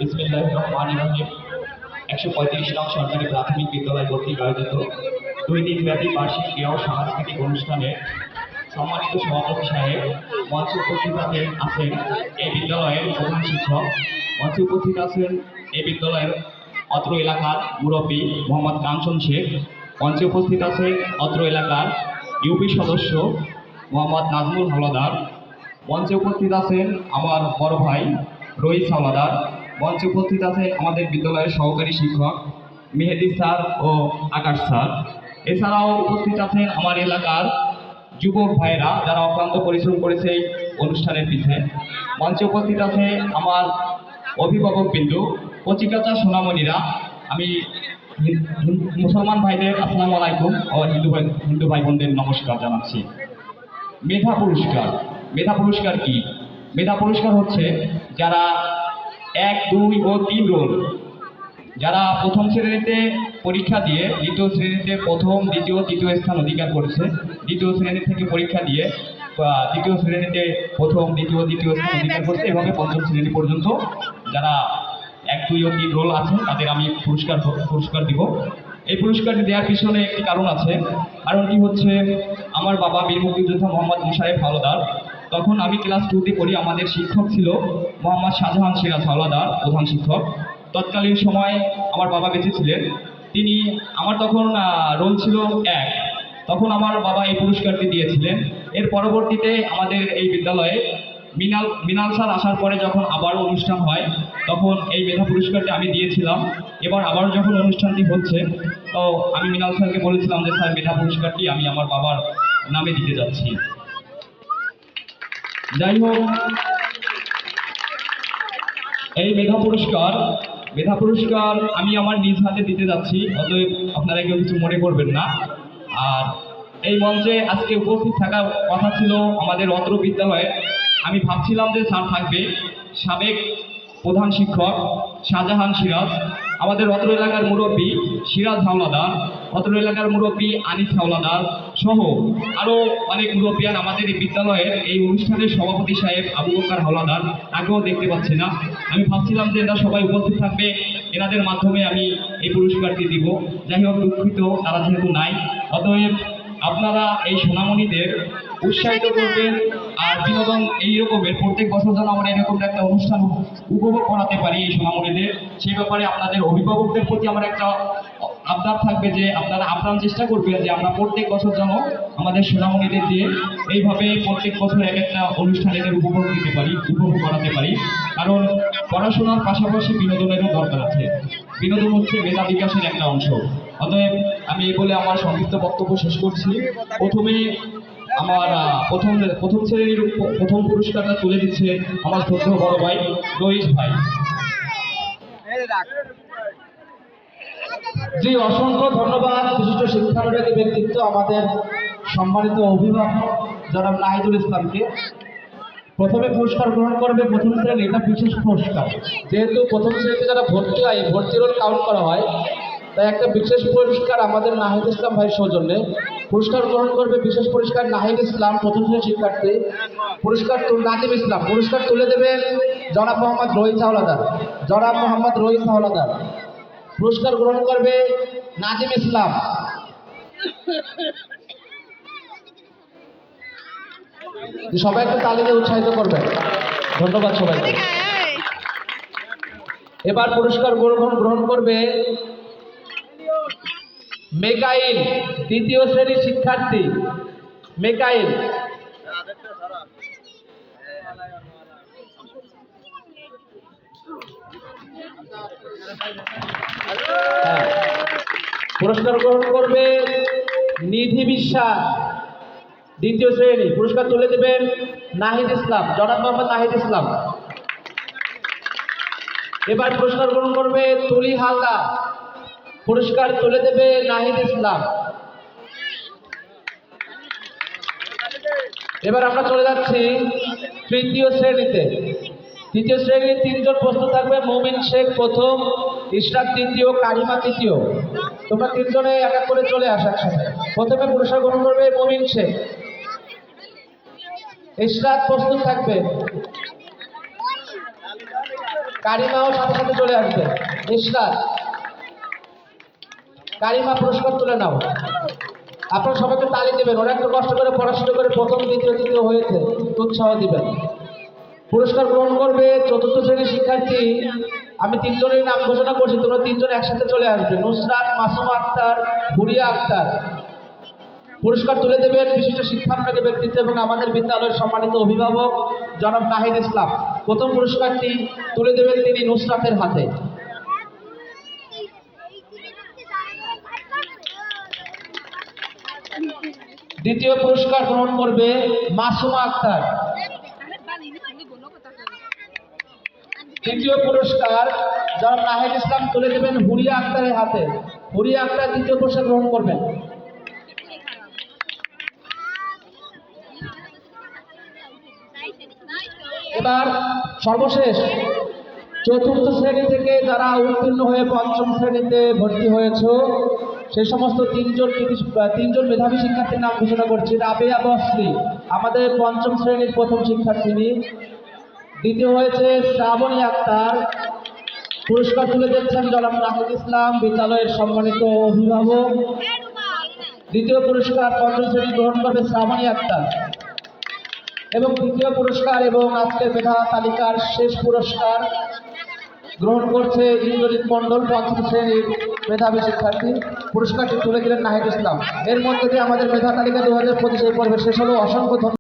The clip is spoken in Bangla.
বিসমিল্লাহির রহমানির রহিম। ১৩৫ নং সরকারি প্রাথমিক বিদ্যালয় কর্তৃক আয়োজিত ২ দিনব্যাপী বার্ষিক ক্রীড়া ও সাংস্কৃতিক অনুষ্ঠানে সম্মানিত সভাপতি সাহেব, মঞ্চে উপস্থিত আছেন এই বিদ্যালয়ের প্রধান শিক্ষক, মঞ্চে উপস্থিত আছেন এই বিদ্যালয়ের অত্র এলাকার মুরব্বী মোহাম্মদ কাঞ্চন শেখ, মঞ্চে উপস্থিত আছেন অত্র এলাকার ইউপি সদস্য মোহাম্মদ নাজমুল হাওলাদার, মঞ্চে উপস্থিত আছেন আমার বড় ভাই রহিস হাওলাদার, মঞ্চে উপস্থিত আছে আমাদের বিদ্যালয়ের সহকারী শিক্ষক মেহেদি স্যার ও আকাশ স্যার। এছাড়াও উপস্থিত আছেন আমার এলাকার যুবক ভাইয়েরা যারা অক্লান্ত পরিশ্রম করেছে এই অনুষ্ঠানের পিছনে। মঞ্চে উপস্থিত আছে আমার অভিভাবক বিন্দু, কচিকাচা সোনামণিরা। আমি মুসলমান ভাইদের আসসালামু আলাইকুম ও হিন্দু ভাই বোনদের নমস্কার জানাচ্ছি। মেধা পুরস্কার। মেধা পুরস্কার কি? মেধা পুরস্কার হচ্ছে যারা ১, ২ ও ৩ রোল, যারা প্রথম শ্রেণীতে পরীক্ষা দিয়ে দ্বিতীয় শ্রেণীতে প্রথম, দ্বিতীয়, তৃতীয় স্থান অধিকার করেছে, দ্বিতীয় শ্রেণী থেকে পরীক্ষা দিয়ে দ্বিতীয় শ্রেণীতে প্রথম, দ্বিতীয় স্থান অধিকার করছে, এভাবে পঞ্চম শ্রেণী পর্যন্ত যারা ১, ২ ও ৩ রোল আছে তাদের আমি পুরস্কার দিব। এই পুরস্কারটি দেওয়ার পিছনে একটি কারণ আছে। কারণটি হচ্ছে আমার বাবা বীর মুক্তিযোদ্ধা মোহাম্মদ মুশারেফ হাওলাদার। তখন আমি ক্লাস 2তে পড়ি, আমাদের শিক্ষক ছিল মোহাম্মদ শাহজাহান সিরাজ হাওলাদার, প্রধান শিক্ষক। তৎকালীন সময় আমার বাবা বেঁচে ছিলেন, তিনি আমার তখন রোল ছিল ১, তখন আমার বাবা এই পুরস্কারটি দিয়েছিলেন। এর পরবর্তীতে আমাদের এই বিদ্যালয়ে মিনাল স্যার আসার পরে যখন আবারও অনুষ্ঠান হয় তখন এই মেধা পুরস্কারটি আমি দিয়েছিলাম। এবার আবারও যখন অনুষ্ঠানটি হচ্ছে তো আমি মিনাল স্যারকে বলেছিলাম যে স্যার মেধা পুরস্কারটি আমি আমার বাবার নামে দিতে যাচ্ছি। যাই হোক, এই মেধা পুরস্কার আমি আমার নিজ হাতে দিতে যাচ্ছি, অতএব আপনারা কেউ কিছু মনে করবেন না। আর এই মঞ্চে আজকে উপস্থিত থাকার কথা ছিল আমাদের অত্র বিদ্যালয়ে। আমি ভাবছিলাম যে স্যার থাকবে, সাবেক প্রধান শিক্ষক শাহজাহান সিরাজ, আমাদের অত্র এলাকার মুরব্বী সিরাজ হাওলাদার, অত্র এলাকার মুরব্বী আনিস হাওলাদার সহ আরও অনেক মুরব্বিয়ান, আমাদের এই বিদ্যালয়ের এই অনুষ্ঠানের সভাপতি সাহেব আবু বকর হাওলাদার, তাকেও দেখতে পাচ্ছি না। আমি ভাবছিলাম যে এরা সবাই উপস্থিত থাকবে, এনাদের মাধ্যমে আমি এই পুরস্কারটি দিব। যাই হোক, দুঃখিত তারা যেহেতু নাই, অতএব আপনারা এই সোনামণিদের উৎসাহিত করবেন। আর বিনোদন এই রকমের প্রত্যেক বছর যেন আমরা এরকম একটা অনুষ্ঠান উপভোগ করাতে পারি এই সোনামণিদের, সেই ব্যাপারে আপনাদের অভিভাবকদের প্রতি আমার একটা আবদার থাকবে যে আপনারা আপ্রাণ চেষ্টা করবেন যে আমরা প্রত্যেক বছর যেন আমাদের সোনামণিদের দিয়ে এইভাবে প্রত্যেক বছর এক একটা অনুষ্ঠান এদের উপভোগ করাতে পারি। কারণ পড়াশোনার পাশাপাশি বিনোদনেরও দরকার আছে। বিনোদন হচ্ছে মেধা বিকাশের একটা অংশ। অতএব আমি এই বলে আমার সংক্ষিপ্ত বক্তব্য শেষ করছি। প্রথমে আমার প্রথম শ্রেণীর প্রথম পুরস্কারটা তুলে দিচ্ছে আমার শ্রদ্ধেয় বড় ভাই রহিস ভাই। জি, অসংখ্য ধন্যবাদ বিশিষ্ট শিক্ষানুরাগী ব্যক্তিত্ব আমাদের সম্মানিত অভিভাবক জনাব নাহিদুল ইসলামকে। প্রথমে পুরস্কার গ্রহণ করবে প্রথম শ্রেণী, এটা বিশেষ পুরস্কার। যেহেতু প্রথম শ্রেণীতে যারা ভর্তি হয়, ভর্তি রোল কাউন্ট করা হয়, তাই একটা বিশেষ পুরস্কার আমাদের নাহিদ ইসলাম ভাইয়ের সৌজন্যে পুরস্কার গ্রহণ করবে। বিশেষ পুরস্কার নাহিদ ইসলাম, প্রথম শ্রেণীর শিক্ষার্থী। নাজিম ইসলাম পুরস্কার তুলে দেবেন জনাব মোহাম্মদ রহিস হাওলাদার। পুরস্কার গ্রহণ করবে নাজিম ইসলাম। সবাই একটু তালি দিয়ে উৎসাহিত করবেন। ধন্যবাদ সবাইকে। এবার পুরস্কার গ্রহণ করবে মেকাইল, দ্বিতীয় শ্রেণীর শিক্ষার্থী মেকাইল। পুরস্কার গ্রহণ করবে নিধি বিশ্বাস, দ্বিতীয় শ্রেণী। পুরস্কার তুলে দেবেন নাহিদ ইসলাম, জনাব মোহাম্মদ নাহিদ ইসলাম। এবার পুরস্কার গ্রহণ করবে তুলি হালদার, পুরস্কার তুলে দেবে নাহিদ ইসলাম। এবার আমরা চলে যাচ্ছি তৃতীয় শ্রেণীতে। তৃতীয় শ্রেণীর 3 জন প্রস্তুত থাকবে। মমিন শেখ প্রথম, ইশরাক দ্বিতীয়, কারিমা তৃতীয়। তোমরা 3 জনে এক এক করে চলে আসো একসাথে। প্রথমে পুরস্কার গ্রহণ করবে মমিন শেখ। ইশরাক প্রস্তুত থাকবে। কারিমাও সাথে সাথে চলে আসবে। ইশরাত, কারিমা পুরস্কার তুলে নাও। আপনারা সবাইকে তালি দেবেন, ওরা একটু কষ্ট করে পড়াশোনা করে প্রথম দ্বিতীয় তৃতীয় হয়েছে, উৎসাহ দিবেন। পুরস্কার গ্রহণ করবে চতুর্থ শ্রেণীর শিক্ষার্থী। আমি তিনজনের নাম ঘোষণা করছি, তোমরা তিনজন একসাথে চলে আসবে। নুসরাত, মাসুমা আক্তার, হুরিয়া আক্তার। পুরস্কার তুলে দেবেন বিশিষ্ট শিক্ষানুরাগী ব্যক্তিত্ব এবং আমাদের বিদ্যালয়ের সম্মানিত অভিভাবক জনাব নাহিদ ইসলাম। প্রথম পুরস্কারটি তুলে দেবেন তিনি নুসরাতের হাতে। দ্বিতীয় পুরস্কার গ্রহণ করবে মাসুমা আক্তার। তৃতীয় পুরস্কার জনাব নাহিদ ইসলাম তুলে দেবেন হুরিয়া আক্তারের হাতে। হুরিয়া আক্তার তৃতীয় পুরস্কার গ্রহণ করবেন। এবার সর্বশেষ চতুর্থ শ্রেণী থেকে যারা উত্তীর্ণ হয়ে পঞ্চম শ্রেণীতে ভর্তি হয়েছে সেই সমস্ত তিনজন মেধাবী শিক্ষার্থীর নাম ঘোষণা করছি। রাবেয়া বসরি আমাদের পঞ্চম শ্রেণীর প্রথম শিক্ষার্থিনী। দ্বিতীয় হয়েছে শ্রাবণী আক্তার। পুরস্কার তুলে দিচ্ছেন জনাব নাহিদ ইসলাম, বিদ্যালয়ের সম্মানিত অভিভাবক। দ্বিতীয় পুরস্কার পঞ্চম শ্রেণী গ্রহণ করবে শ্রাবণী আক্তার। এবং তৃতীয় পুরস্কার এবং আজকের মেধা তালিকার শেষ পুরস্কার গ্রহণ করছে ইন্দ্রজিৎ মণ্ডল, পঞ্চম শ্রেণীর মেধাবী শিক্ষার্থী। পুরস্কারটি তুলে দিলেন নাহিদ ইসলাম। এর মধ্যে দিয়ে আমাদের মেধা তালিকা 2025 পর্বে শেষ হলো। অসংখ্য ধন্যবাদ।